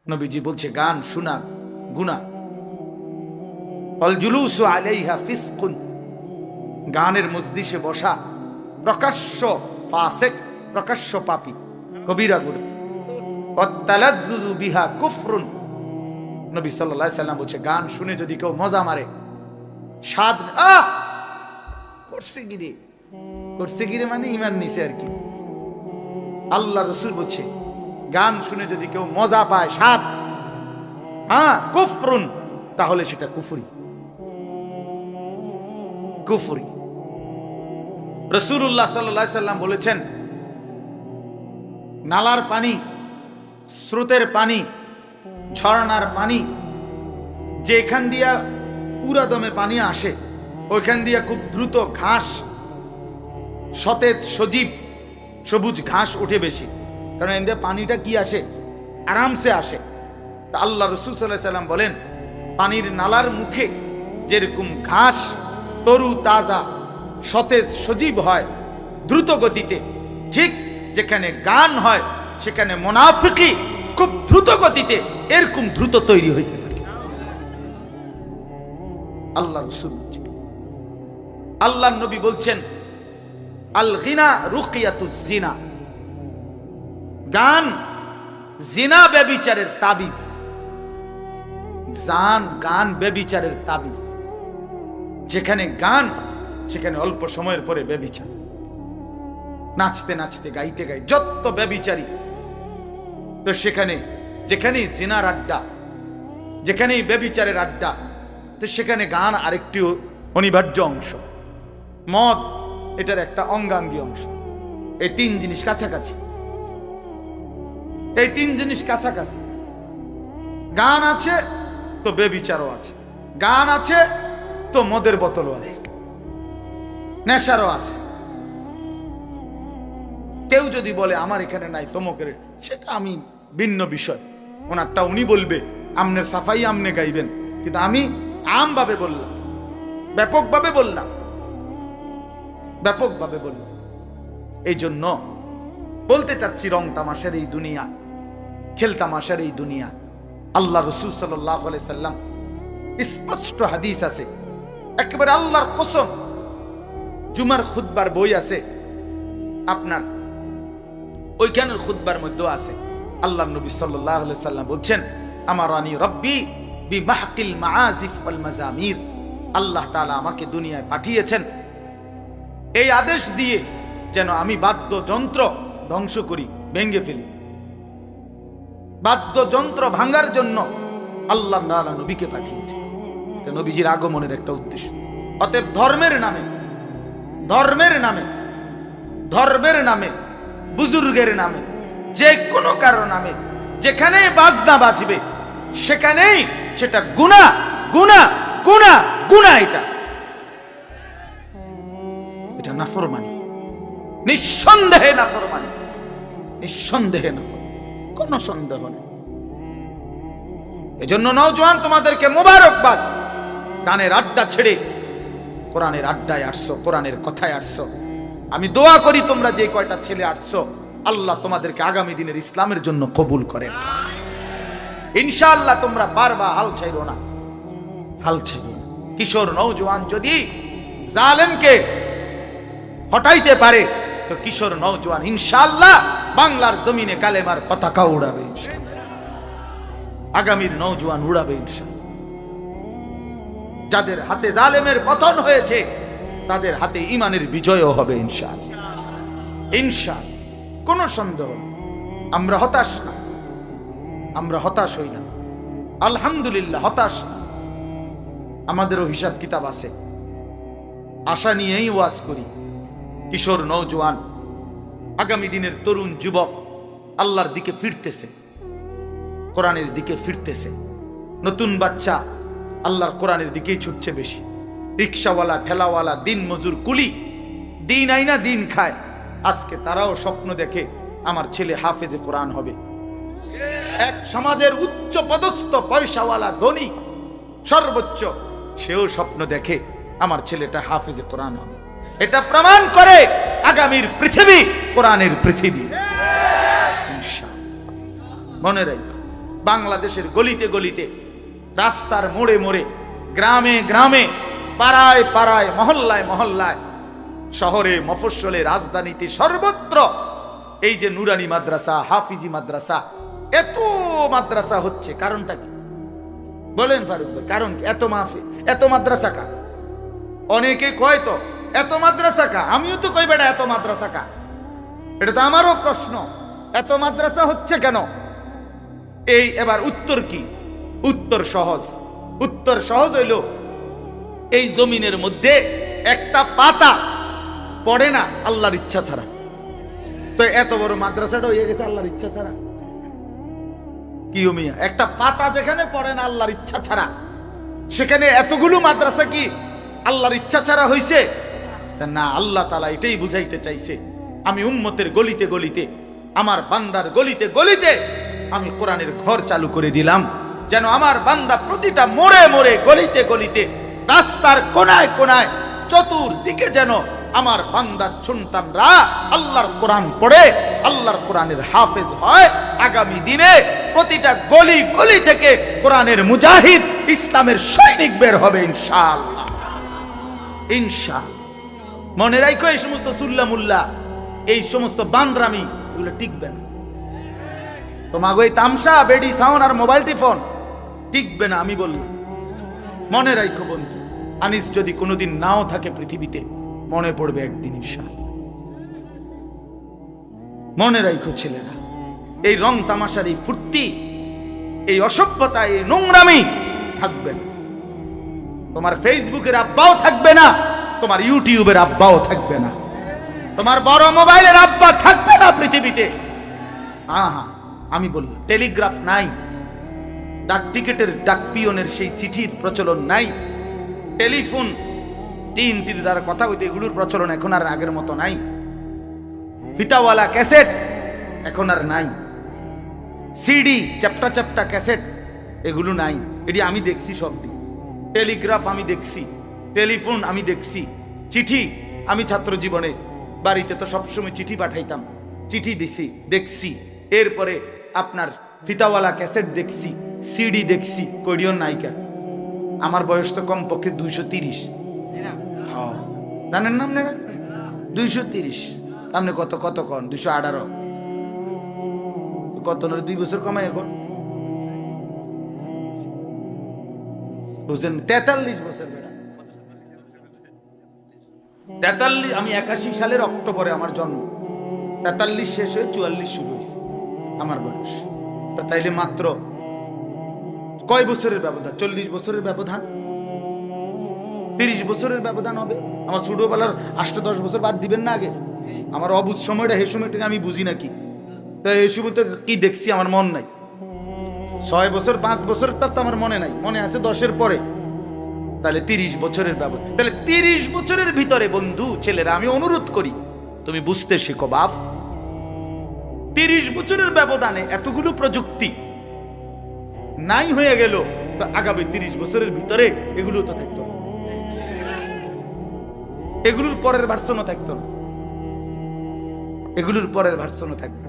নবীজি বলছে গান শোনা গুনাহ। আল জুলুসু আলাইহা ফিসকুন, গানের মজলিসে বসা প্রকাশ্য ফাসিক, প্রকাশ্য পাপী, কবিরা গুনাহ। ওয়াত্তালাজ্জুযু বিহা কুফরুন, নবী সাল্লাল্লাহু আলাইহি সাল্লাম বলছে গান শুনে যদি কেউ মজা মারে, স্বাদ করছে গিরে মানে ঈমান নিছে আর কি। আল্লাহ রাসূল বলছে গান শুনে যদি কেউ মজা পায়, স্বাদ, কুফরুন, তাহলে সেটা কুফরি। কুফরি। রাসূলুল্লাহ সাল্লাল্লাহু আলাইহি সাল্লাম বলেছেন নালার পানি, স্রোতের পানি, ঝর্ণার পানি, যেখান দিয়া পুরা দমে পানি আসে ওইখান দিয়া খুব দ্রুত ঘাস, সতেজ সজীব সবুজ ঘাস ওঠে বেশি, কারণ এদের পানিটা কি আসে, আরামসে আসে। তা আল্লাহ রাসূল সাল্লাল্লাহু আলাইহি সাল্লাম বলেন পানির নালার মুখে যেরকম ঘাস তরু তাজা সতেজ সজীব হয় দ্রুত গতিতে, ঠিক যেখানে গান হয় সেখানে মুনাফিকি খুব দ্রুত গতিতে এরকম দ্রুত তৈরি হইতে থাকে। আল্লাহ রাসূল বলছেন, আল্লাহর নবী বলছেন আল গিনা রুকিয়াতুজ জিনা, গান জিনা ব্যভিচারের তাবিজ। গান ব্যভিচারের তাবিজ। যেখানে গান সেখানে অল্প সময়ের পরে ব্যভিচার। নাচতে নাচতে গাইতে গাই যত ব্যভিচারী, তো সেখানে যেখানেই জিনার আড্ডা, যেখানেই ব্যভিচারের আড্ডা, তো সেখানে গান আরেকটি অনিবার্য অংশ। মদ এটার একটা অঙ্গাঙ্গী অংশ। এই তিন জিনিস কাছাকাছি, এই তিন জিনিস কাছাকাছি। গান আছে তো ব্যভিচারও আছে, গান আছে তো মদের বোতলও আছে, নেশারও আছে। কেউ যদি বলে আমার এখানে নাই তমকের, সেটা আমি ভিন্ন বিষয়, ওনারটা উনি বলবে, আমনের সাফাই আমনে গাইবেন, কিন্তু আমি আমভাবে বললাম, ব্যাপকভাবে বললাম, ব্যাপকভাবে বললাম। এই জন্য বলতে চাচ্ছি রং তামাশার এই দুনিয়া, খেল তামাশার এই দুনিয়া। আল্লাহ রাসূল সাল্লাল্লাহু আলাইহি সাল্লাম স্পষ্ট হাদিস আছে, একেবারে আল্লাহর কসম, জুমার খুতবার বই আছে আপনার, ওইখানের খুতবার মধ্যে আছে আল্লাহ নবী সাল্লাল্লাহু আলাইহি সাল্লাম বলছেন আমারানি রব্বি বিমাহকিল মাআজিফ ওয়াল মাজামির, আল্লাহ তাআলা আমাকে দুনিয়ায় পাঠিয়েছেন এই আদেশ দিয়ে যেন আমি বাদ্যযন্ত্র ধ্বংস করি, ভেঙে ফেলি। বাদ্যযন্ত্র ভাঙার জন্য আল্লাহ তাআলা নবীকে পাঠিয়েছেন। এটা নবীজির আগমনের একটা উদ্দেশ্য। অতএব ধর্মের নামে, ধর্মের নামে, ধর্মের নামে, বুজুর্গের নামে, যে কোনো কারো নামে যেখানে বাজনা বাজবে সেখানেই সেটা গুনাহ, গুনাহ, গুনাহ, গুনাহ। এটা নাফরমানি, নিঃসন্দেহে নাফরমানি, নিঃসন্দেহে নাফরমানি, কোনো সন্দেহ নেই। এজন্য নওজোয়ান তোমাদেরকে মোবারকবাদ, গানের আড্ডা ছেড়ে কোরআনের আড্ডায় আসছো, কোরআনের কথায় আসছো। আমি দোয়া করি তোমরা যে কয়টা ছেলে আসছো, আল্লাহ তোমাদেরকে আগামী দিনের ইসলামের জন্য কবুল করেন ইনশাআল্লাহ। তোমরা পারবা, হাল ছাইরো না, হাল ছাইরো না। কিশোর নওজোয়ান যদি জালেমকে হটাইতে পারে তো কিশোর নওজোয়ান ইনশাআল্লাহ বাংলার জমিনে কালেমার পতাকা উড়াবে ইনশাআল্লাহ। আগামীর নওজোয়ান উড়াবে ইনশাআল্লাহ। যাদের হাতে জালেমের পতন হয়েছে তাদের হাতে ঈমানের বিজয়ও হবে ইনশাআল্লাহ, ইনশাআল্লাহ, কোনো সন্দেহ নেই। আমরা হতাশ না, আমরা হতাশ হই না, আলহামদুলিল্লাহ হতাশ না। আমাদেরও হিসাব কিতাব আছে, আশা নিয়েই ওয়াজ করি। কিশোর নওজোয়ান, আগামী দিনের তরুণ যুবক আল্লাহর দিকে ফিরতেছে, কোরআনের দিকে ফিরতেছে। নতুন বাচ্চা আল্লাহর কোরআনের দিকেই ছুটছে বেশি। রিক্সাওয়ালা, ঠেলাওয়ালা, দিন মজুর, কুলি, দিন আইনা দিন খায়, আজকে তারাও স্বপ্ন দেখে আমার ছেলে হাফেজে কোরআন হবে। এক সমাজের উচ্চ পদস্থ পয়সাওয়ালা ধনী সর্বোচ্চ, সেও স্বপ্ন দেখে আমার ছেলেটা হাফেজে কোরআন হবে। এটা প্রমাণ করে আগামীর পৃথিবী কোরআনের পৃথিবী। ইনশাআল্লাহ মনে রাখো, বাংলাদেশের গলিতে গলিতে, রাস্তার মোড়ে মোড়ে, গ্রামে গ্রামে, পাড়ায় পাড়ায়, মহল্লায় মহল্লায়, শহরে মফস্বলে, রাজধানীতে, সর্বত্র এই যে নুরানি মাদ্রাসা, হাফিজি মাদ্রাসা, এত মাদ্রাসা হচ্ছে, কারণটা কি বলেন ফারুক ভাই? কারণ কি? এত মাদ্রাসা কা? অনেকে কয় তো এত মাদ্রাসা কা, আমিও তো কই বেটা এত মাদ্রাসা কা, এটা তো আমারও প্রশ্ন, এত মাদ্রাসা হচ্ছে কেন? এই এবার উত্তর কি? উত্তর সহজ হইল, এই জমিনের মধ্যে একটা পাতা পড়ে না আল্লাহর ইচ্ছা ছাড়া। তো এত বড় মাদ্রাসাটা হয়ে গেছে আল্লাহর ইচ্ছা ছাড়া। কি মিয়া, একটা পাতা যেখানে পড়ে না আল্লাহর ইচ্ছা ছাড়া, সেখানে এতগুলো মাদ্রাসা কি আল্লাহর ইচ্ছা ছাড়া হইছে? না, আল্লাহ তাআলা এটাই বুঝাইতে চাইছে, আমি উম্মতের গলিতে গলিতে, আমার বান্দার গলিতে গলিতে আমি কোরআনের ঘর চালু করে দিলাম, যেন আমার বান্দা প্রতিটা মোড়ে মোড়ে, গলিতে গলিতে, রাস্তার কোনায় কোনায়, চতুর্দিকে যেন আমার বান্দার সন্তানরা আল্লাহর কোরআন পড়ে, আল্লাহর কোরআনের হাফেজ হয়। আগামী দিনে প্রতিটা গলি গলি থেকে কোরআনের মুজাহিদ, ইসলামের সৈনিক বের হবে ইনশাআল্লাহ। ইনশাআল্লাহ। মনে রাখো, এই সমস্ত সুল্লা মুল্লা, এই সমস্ত বান্দরামি, এগুলো টিকবে না। তোমাকে ওই তামসা, বেডি সাউন্ড আর মোবাইল টিফোন টিকবে না, আমি বললাম। মনে রাখো বন্ধু, আনিস যদি কোনোদিন নাও থাকে পৃথিবীতে, মনে পড়বে একদিন ইনশাআল্লাহ। মনে রাখো ছেলেরা, এই রং তামাশার, এই ফুর্তি, এই অসভ্যতা, এই নোংরামি থাকবে না। তোমার ফেসবুকের আব্বাও থাকবে না, তোমার ইউটিউবের আব্বাও থাকবে না, তোমার বড় মোবাইলের আব্বা থাকবে না পৃথিবীতে। আমি বললাম, টেলিগ্রাফ নাই, ডাক টিকেটের, ডাক পিয়নের সেই চিঠির প্রচলন নাই, টেলিফোন টির দ্বারা কথা হইতে, এগুলোর প্রচলন এখন আর আগের মতো নাই, ফিতাওয়ালা ক্যাসেট এখন আর নাই, সিডি চ্যাপ্টা চ্যাপ্টা ক্যাসেট এগুলো নাই। এটি আমি দেখছি সবটি। টেলিগ্রাফ আমি দেখছি, টেলিফোন আমি দেখছি, চিঠি আমি ছাত্র জীবনে বাড়িতে তো সবসময় চিঠি পাঠাইতাম, চিঠি দেখছি। এরপরে আপনার ফিতাওয়ালা ক্যাসেট দেখছি, সিডি দেখছি, কইডিও নাইকা। আমার বয়স তো কমপক্ষে 230, জানেন না আপনারা? 230, আপনি কত কন? 218, কত 2 বছর কমাই এখন বুঝছেন? 43 বছর। 43, আমি 81 সালের অক্টোবরে আমার জন্ম, 43 শেষ হয়ে 44 শুরু হয়েছে আমার বয়স। তা তাইলে মাত্র কয় বছরের ব্যবধান? 40 বছরের ব্যবধান, 30 বছরের ব্যবধান হবে। আমার ছোটবেলার 8-10 বছর বাদ দিবেন না আগে? আমার অবুঝ সময়টা, এই সময়টাকে আমি বুঝি নাকি? তো এই সময় তো কি দেখছি আমার মন নাই। 6 বছর 5 বছরটা তো আমার মনে নাই, মনে আছে 10-এর পরে। তাহলে 30 বছরের ব্যবধান। তাহলে 30 বছরের ভিতরে বন্ধু, ছেলেরা, আমি অনুরোধ করি, তুমি বুঝতে শেখো বাপ। 30 বছরের ব্যবধানে এতগুলো প্রযুক্তি নাই হয়ে গেল, তো আগামী 30 বছরের ভিতরে এগুলো তো থাকতো, এগুলোর পরের ভার্সনও থাকতো না, এগুলোর পরের ভার্সনও থাকবে।